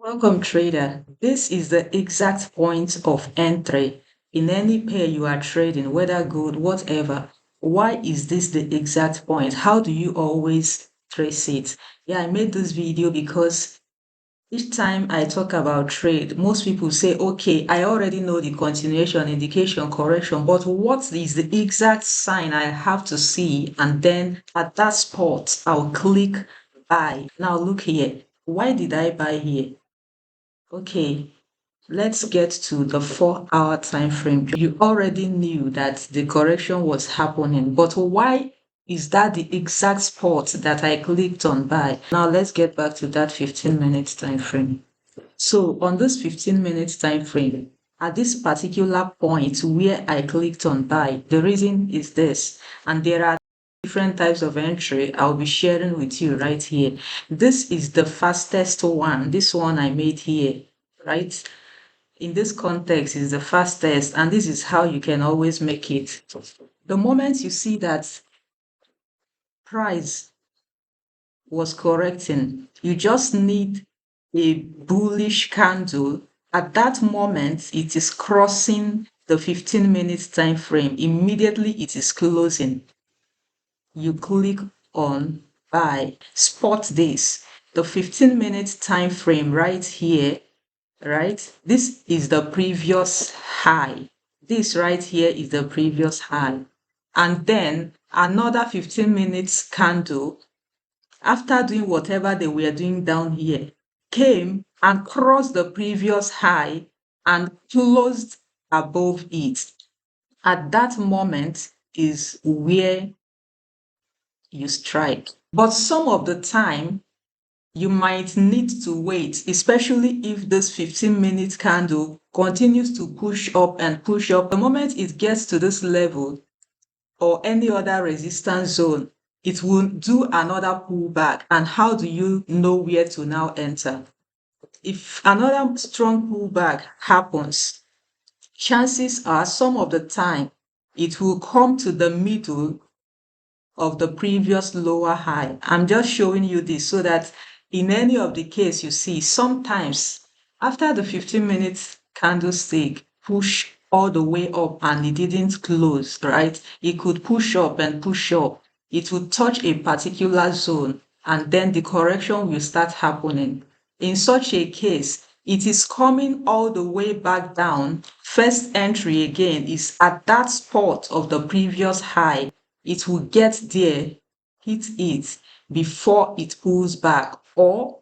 Welcome, trader. This is the exact point of entry in any pair you are trading, whether gold, whatever. Why is this the exact point? How do you always trace it? Yeah, I made this video because each time I talk about trade, most people say, okay, I already know the continuation, indication, correction, but what is the exact sign I have to see? And then at that spot, I'll click buy. Now look here. Why did I buy here? Okay, let's get to the 4-hour time frame. You already knew that the correction was happening, but why is that the exact spot that I clicked on buy? Now let's get back to that 15 minutes time frame. So on this 15 minutes time frame, at this particular point where I clicked on buy, the reason is this, and there are different types of entry I'll be sharing with you right here. This is the fastest one. This one I made here, right? In this context is the fastest, and this is how you can always make it. The moment you see that price was correcting, you just need a bullish candle. At that moment, it is crossing the 15 minutes time frame. Immediately it is closing. You click on buy. Spot this. The 15 minutes time frame right here, right? This is the previous high. This right here is the previous high. And then another 15 minutes candle, after doing whatever they were doing down here, came and crossed the previous high and closed above it. At that moment is where you strike. But some of the time, you might need to wait, especially if this 15-minute candle continues to push up and push up. The moment it gets to this level or any other resistance zone, it will do another pullback. And how do you know where to now enter? If another strong pullback happens, chances are some of the time it will come to the middle of the previous lower high. I'm just showing you this so that in any of the case you see, sometimes after the 15 minutes candlestick push all the way up and it didn't close, right? It could push up and push up. It would touch a particular zone and then the correction will start happening. In such a case, it is coming all the way back down. First entry again is at that spot of the previous high. It will get there, hit it before it pulls back, or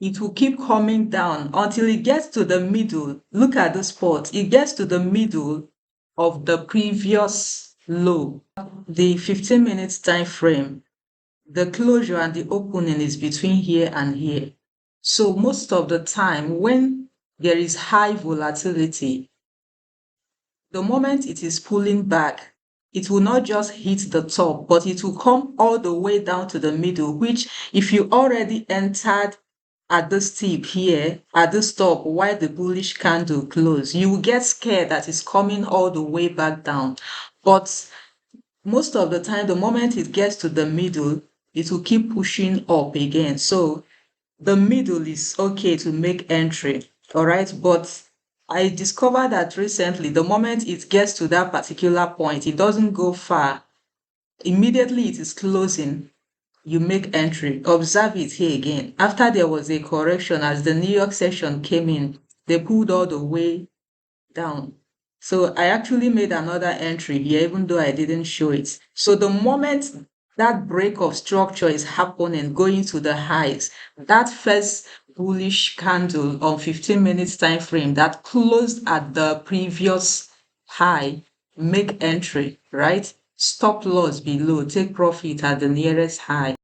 it will keep coming down until it gets to the middle. Look at the spot. It gets to the middle of the previous low. The 15 minutes time frame, the closure and the opening is between here and here. So most of the time when there is high volatility, the moment it is pulling back, it will not just hit the top, but it will come all the way down to the middle, which if you already entered at this tip here, at this top, while the bullish candle closed, you will get scared that it's coming all the way back down. But most of the time, the moment it gets to the middle, it will keep pushing up again. So the middle is okay to make entry, all right? But I discovered that recently, the moment it gets to that particular point, it doesn't go far. Immediately it is closing, you make entry. Observe it here again. After there was a correction, as the New York session came in, they pulled all the way down. So I actually made another entry here, even though I didn't show it. So the moment that break of structure is happening, going to the highs, that first bullish candle on 15 minutes time frame that closed at the previous high, make entry, right? Stop loss below, take profit at the nearest high.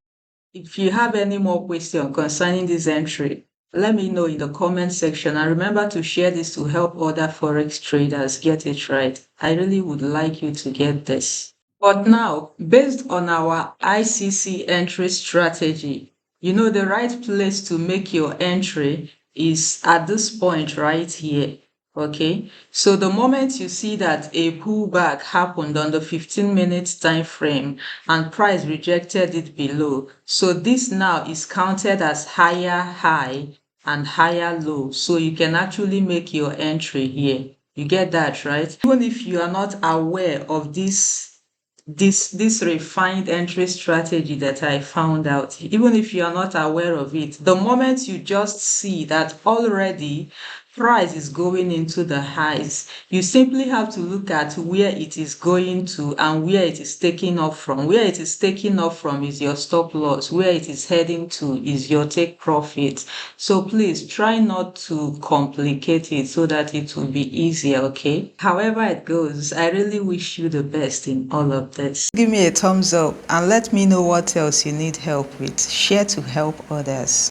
If you have any more questions concerning this entry, let me know in the comment section, and remember to share this to help other forex traders get it right. I really would like you to get this. But now, based on our ICC entry strategy, you know the right place to make your entry is at this point right here. Okay, so the moment you see that a pullback happened on the 15 minutes time frame and price rejected it below, so this now is counted as higher high and higher low, so you can actually make your entry here. You get that, right? Even if you are not aware of this refined entry strategy that I found out, even if you are not aware of it, the moment you just see that already price is going into the highs, you simply have to look at where it is going to and where it is taking off from. Where it is taking off from is your stop loss. Where it is heading to is your take profit. So please try not to complicate it so that it will be easier, okay? However it goes, I really wish you the best in all of this. Give me a thumbs up and let me know what else you need help with. Share to help others.